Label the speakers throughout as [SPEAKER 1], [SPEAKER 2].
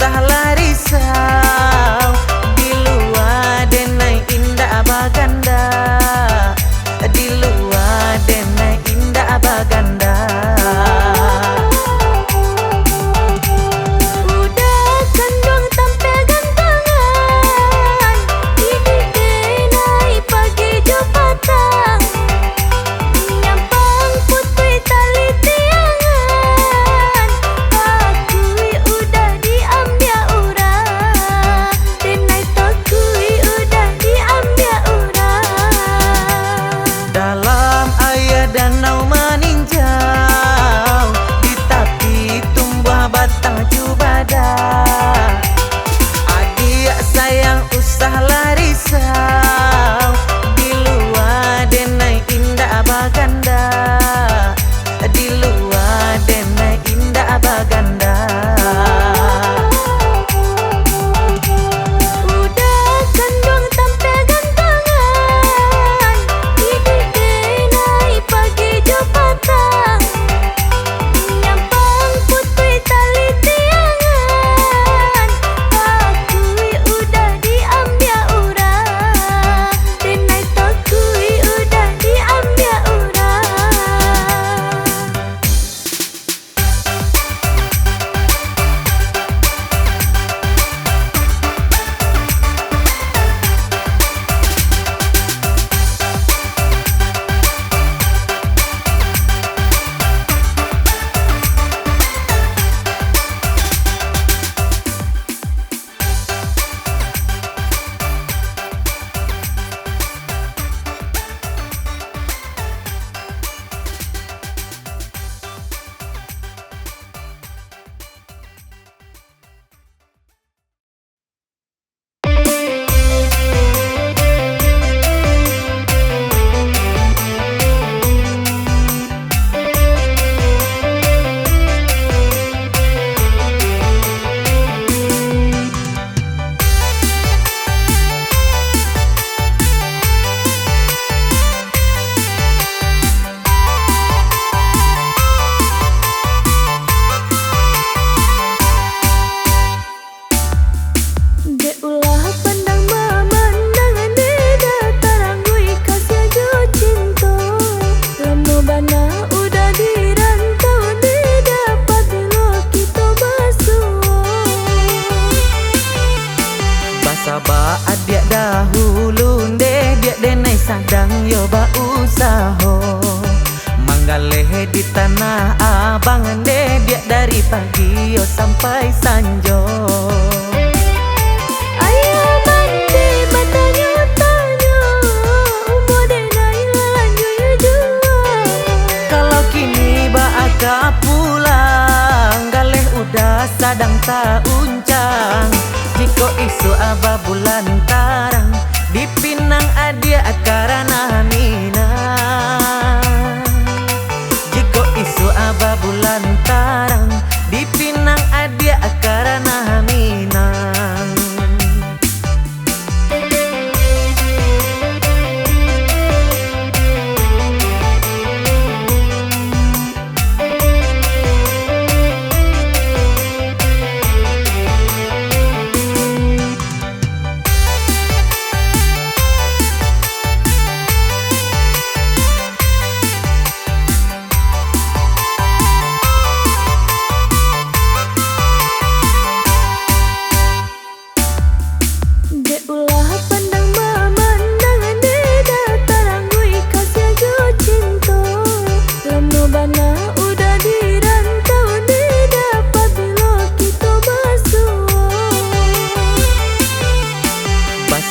[SPEAKER 1] usah larisau, di luar denai indah baganda, di luar denai indah baganda. Adik dahulu deh dia denai sadang yo ba usaho, manggale di tanah abang deh dia dari pagi yo sampai sanjo.
[SPEAKER 2] Ayo mandi matanya tanya, umur denai lanjut yo jua.
[SPEAKER 1] Kalau kini ba agak pulang, galeh udah sadang tak uncang. Jiko isu aba bulan tarang, di Pinang adia karana minang. Jiko isu aba bulan tarang, di Pinang adia karana minang.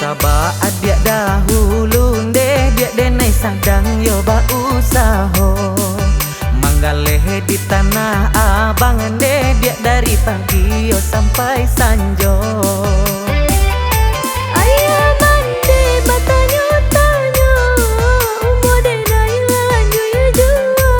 [SPEAKER 1] Sabah adik dahulu deh dia denai sadang yo ba usaho, manggale di tanah abang deh dia dari pagi yo sampai sanjo.
[SPEAKER 2] Ayo mandi matanya tanya, umur denai lanjut yo jua.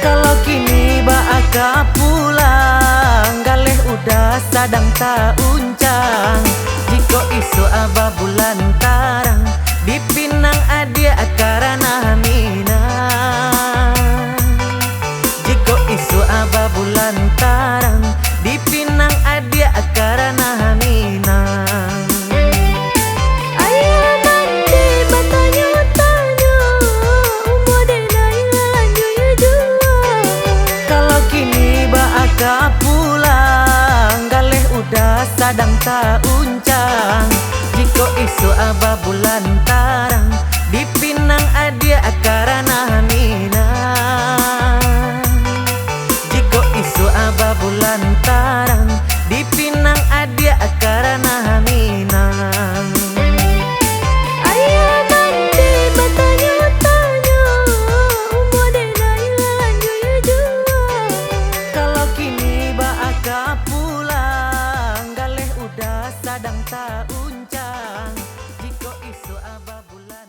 [SPEAKER 1] Kalau kini ba agak pulang, galeh udah sadang tak uncang. Jiko isu aba bulan tarang, di Pinang adia karana minang. Jiko isu aba bulan tarang, di Pinang adia karena minang.
[SPEAKER 2] Ayah mandi bertanya-tanya, umur denai lanjut ya jua.
[SPEAKER 1] Kalau kini aka pulang, galeh udah sadang tak uncang. Jika isu aba bulan tarang, dipinang adia karena minang. Jika isu aba bulan tarang, dipinang adia karena minang.
[SPEAKER 2] Ayah mandi bertanya-tanya, umur denai lanjut ya jua.
[SPEAKER 1] Kalau kini aka pulang, galeh udah sadang tak uncang. Jika isu aba bulan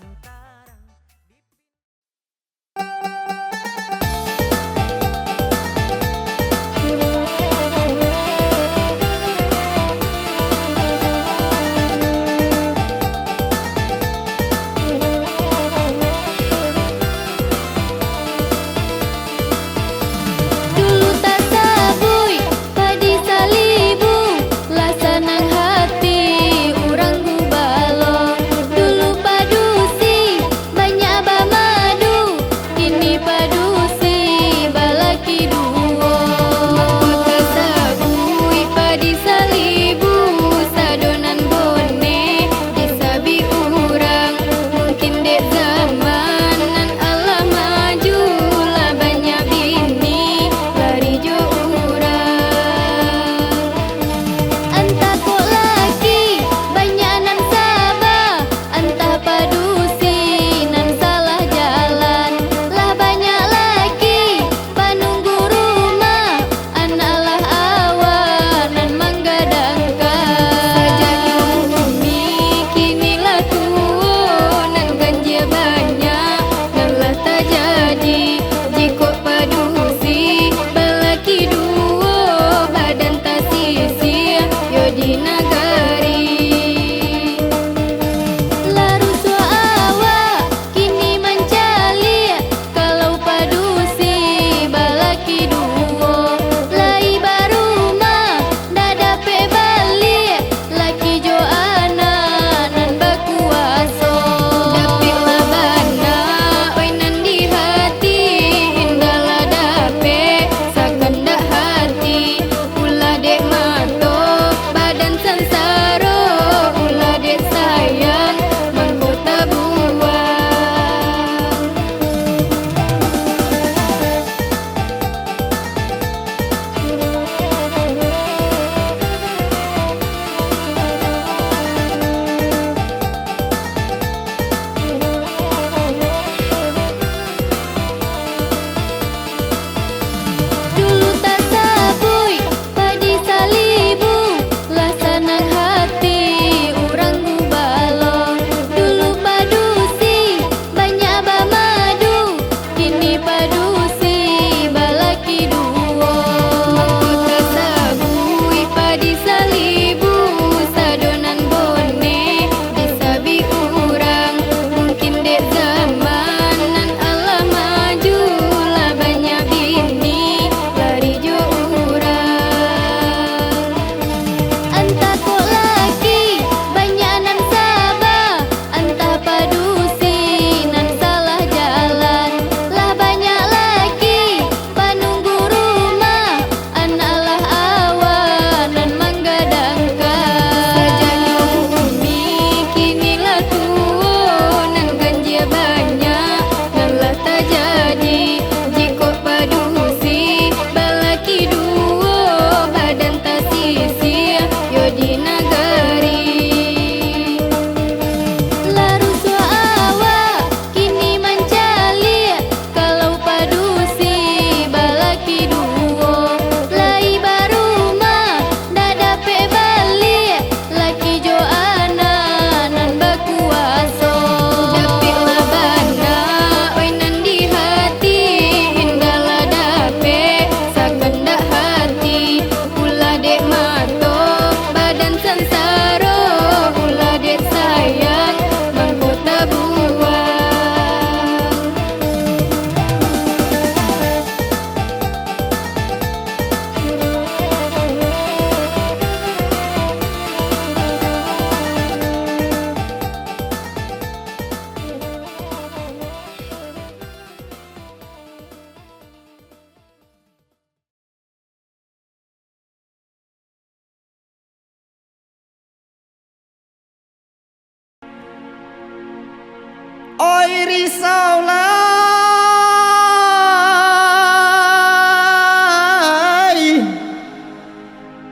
[SPEAKER 3] Oi risaulah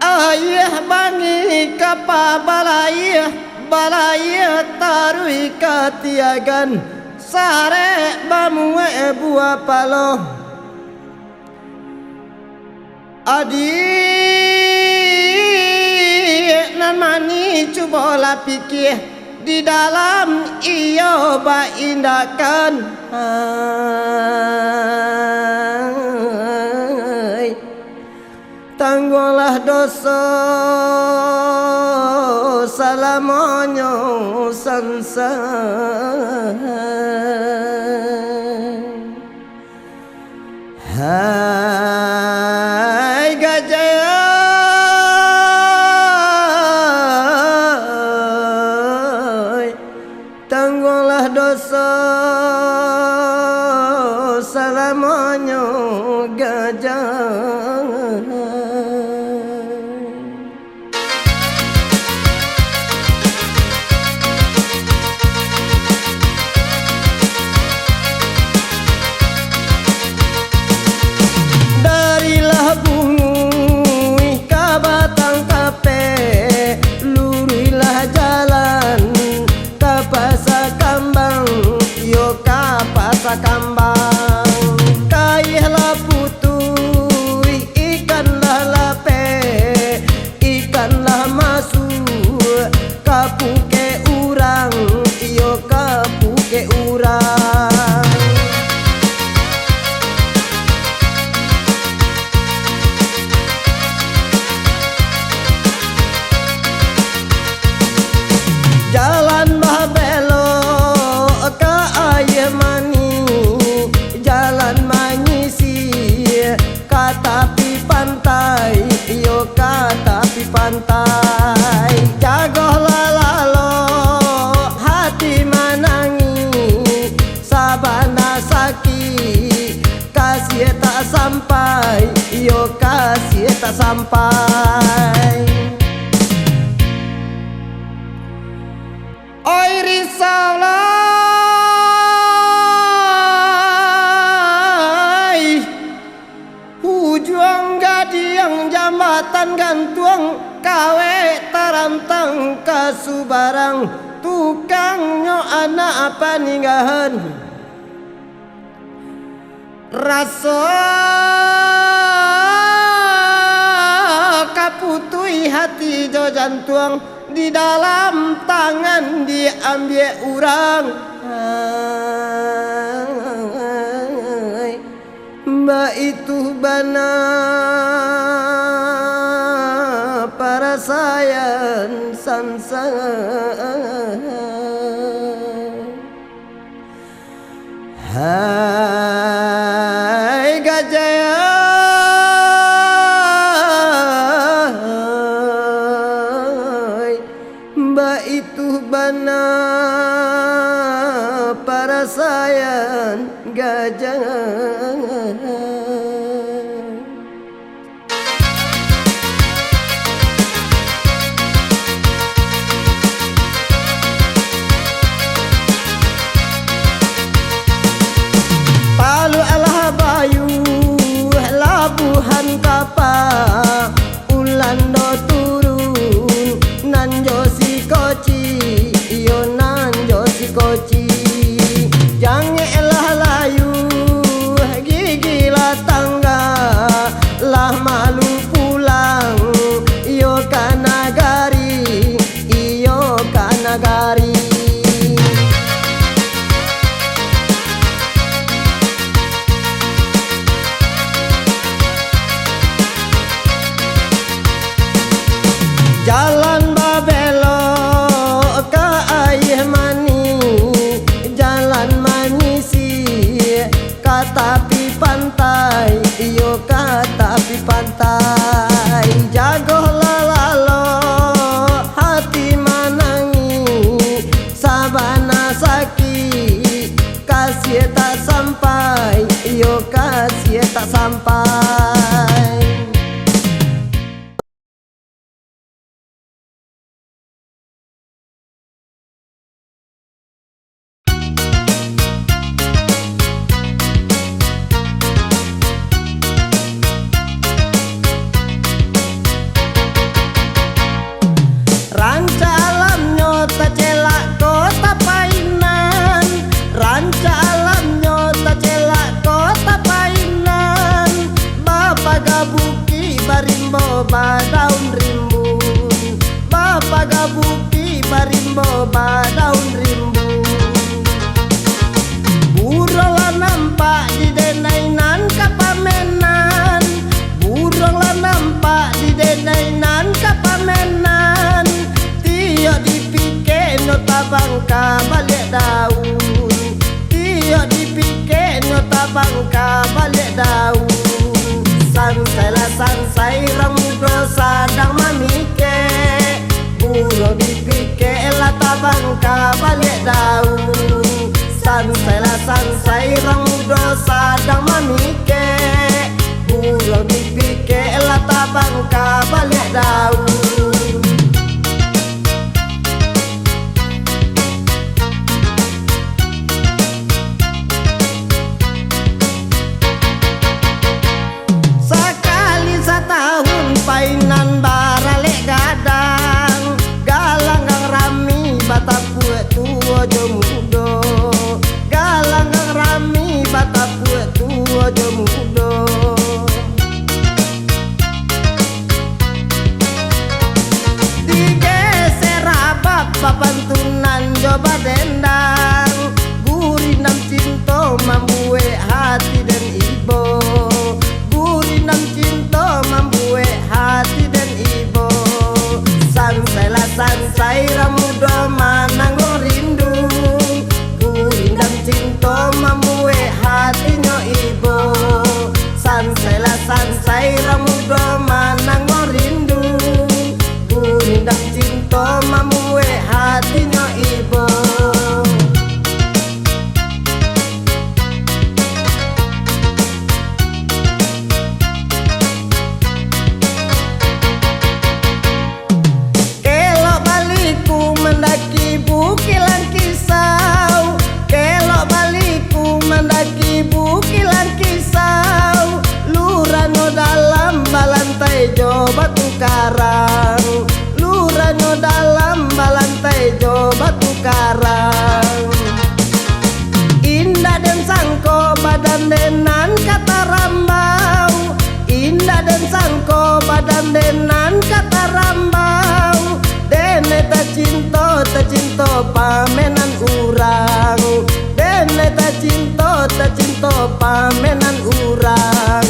[SPEAKER 3] ayah bangi kapa balai tarui katiagan sare bamue buah palo adik nan mani cubola pikir di dalam iyo ba indakan tanggolah dosa salamonyo hai gajah tanggolah dosa salamonyo gajah. Kambang kaihlah putui ikanlah lape ikanlah masuk kapuke urang iyo kapuke urang jalan babelo ke air mani katapi pantai yo katapi pantai jagolah lalo hati manangi sabana sakit kasih tak sampai yo kasih tak sampai oi risaulah juang gadiang jambatan gantuang kawe tarantang kasubarang tukang nyo anak apa ninggahan rasa kaputui hati jo jantuang di dalam tangan diambil urang mbak itu bana para sayang sansan hai gajah mbak itu bana para sayang gajah. Palu alah bayu labuhan kapa ulando turun nan josi koci iyo nan josi koci jange elah layu gigi lah tangga lah malu pulang iyo kanagari iyo kanagari jalan babelo ke air mani jalan manisi katapi pantai iyo katapi pantai jagolah lalo hati manangi sabana sakit kasih tak sampai iyo kasih tak sampai ba daun rimbun, Bapak gabuki barimbo ba daun rimbun. Burunglah nampak di denainan kapamenan, burunglah nampak di denainan kapamenan. Tio dipikir no tabangka balik daun, tio dipikir no tabangka balik daun. Sansai lah sansai ramudo sadang mamike, burung dipikir lah tabangka balik daun. Sansai lah sansai ramudo sadang mamike, burung dipikir lah tabangka balik daun. Painan baralek gadang, galang gang rami bata puet tua jo mudo, galang gang rami bata puet tua jo mudo. Digeser abab papantunan coba dendang, gurih nam cinta membue hati dan ibo, gurih nam cinta membue hati dan ibo. Sansai lah sansai ramudo mananggo rindu, gurindam cinta membue hatinya ibo. Sansai lah sansai ramudo mananggo rindu, gurindam cinta membue hatinya ibo. Mendaki bukilan kisau, kelok baliku mendaki bukilan kisau. Lurano dalam balantai jo batu karang, lurano dalam balantai jo batu karang. Indah dan sangko badan denan kata rambau, indah dan sangko badan denan kata rambau. Dene ta cinta pamenan urang, dene ta cinta pamenan urang.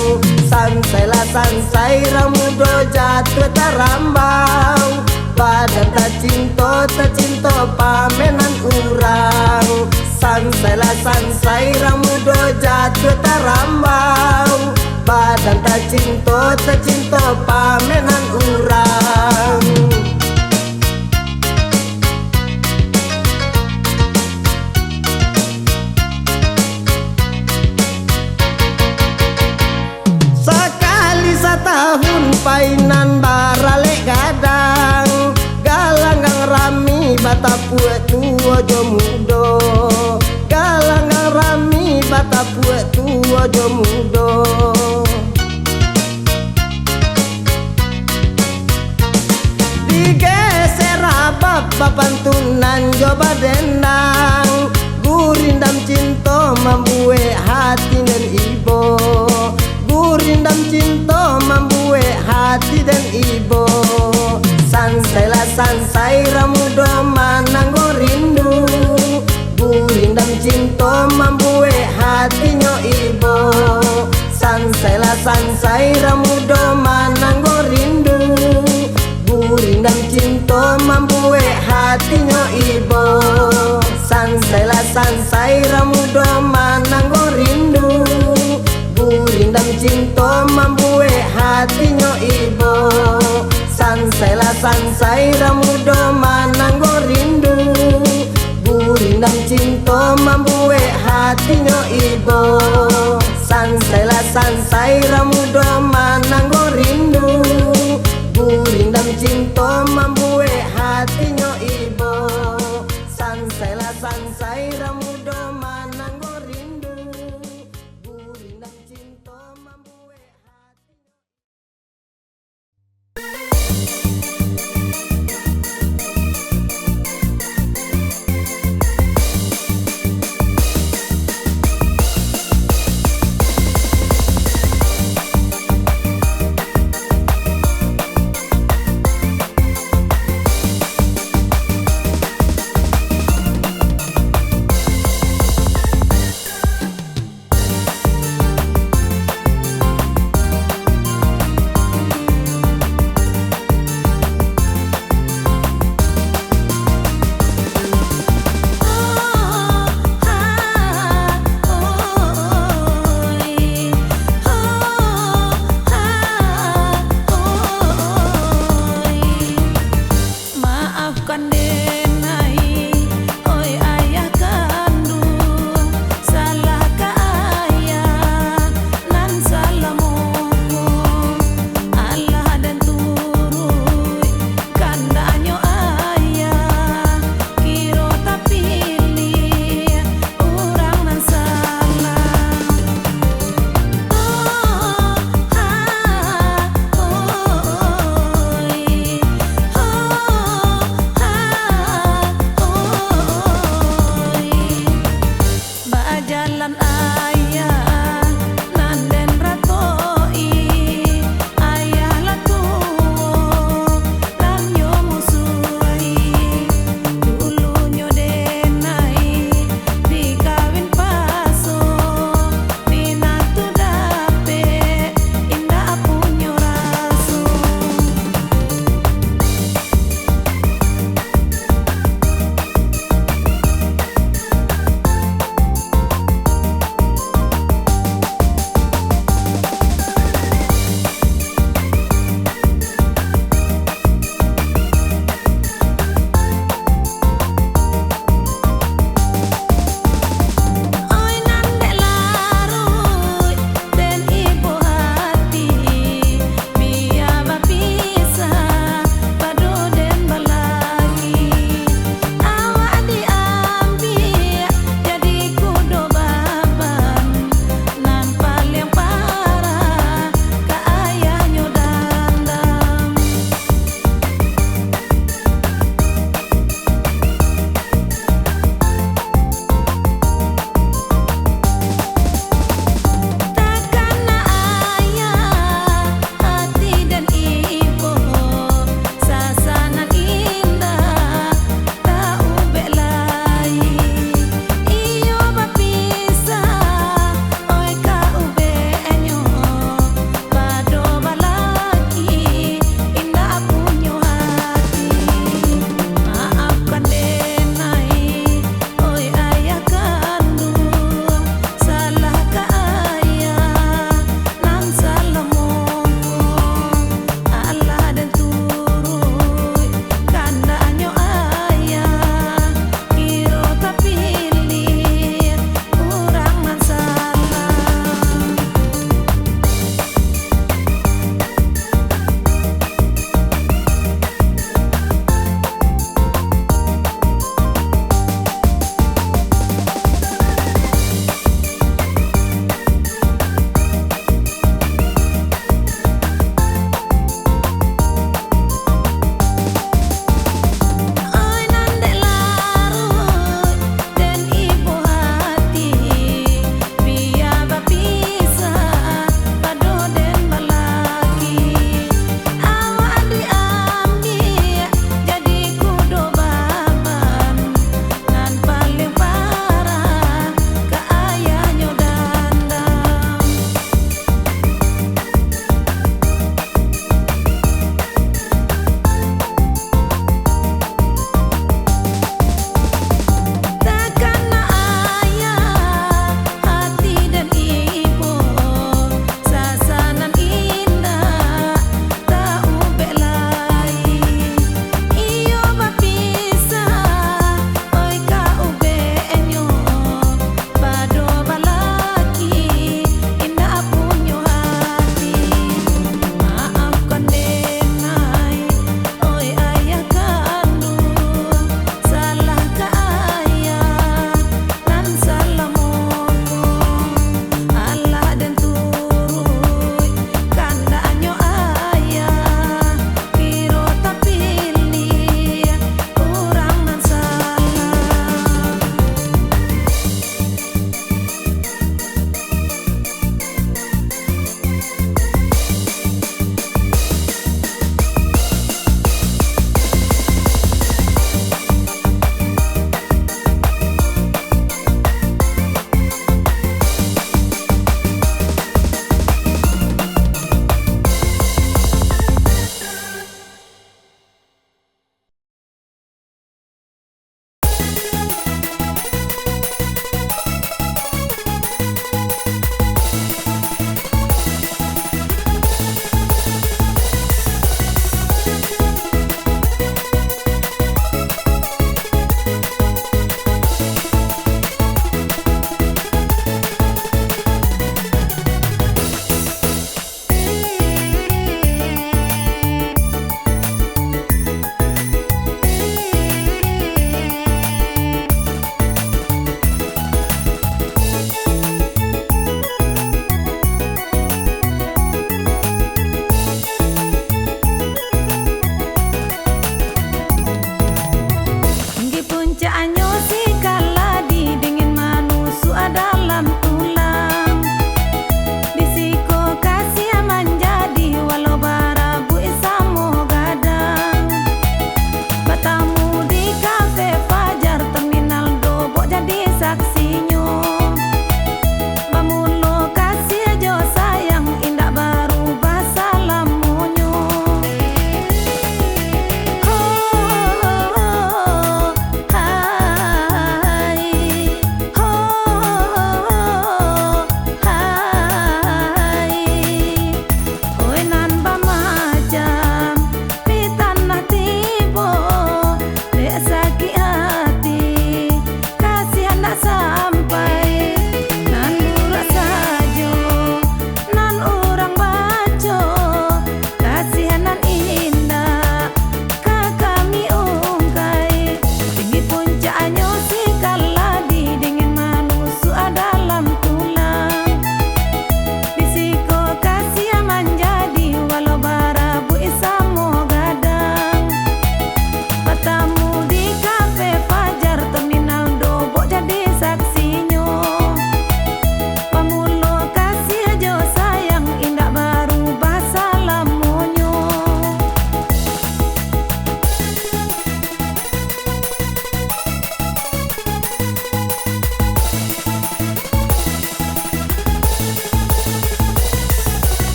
[SPEAKER 3] Sansai lah sansai ramudo jatuh tarambau, badan ta cinta pamenan urang. Sansai lah sansai ramudo jatuh tarambau, badan ta cinta pamenan urang. Tahun painan baralek gadang, galang gang rami bata puet tua jo mudo, galang gang rami bata puet tua jo mudo. Digeser abab papantunan coba dendang, gurindam cinta membue hati dan ibo, gurindam cinta membue hati dan ibo. Sansai lah sansai ramudo mananggo rindu, gurindam cinta membue hatinya ibo. Sansai lah sansai ramudo mananggo rindu, gurindam cinta membue hatinya ibo. Sansai lah sansai ramudo mananggo rindu, gurindam cinta membue hatinya ibo. Sansai lah sansai ramudo mananggo rindu, gurindam cinta membue hatinya ibo. Sansai lah sansai ramudo mananggo rindu, gurindam cinta membue hatinya ibo. Sansai lah sansai ramudo mananggo rindu, gurindam cinta membue hatinya.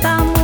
[SPEAKER 2] Batam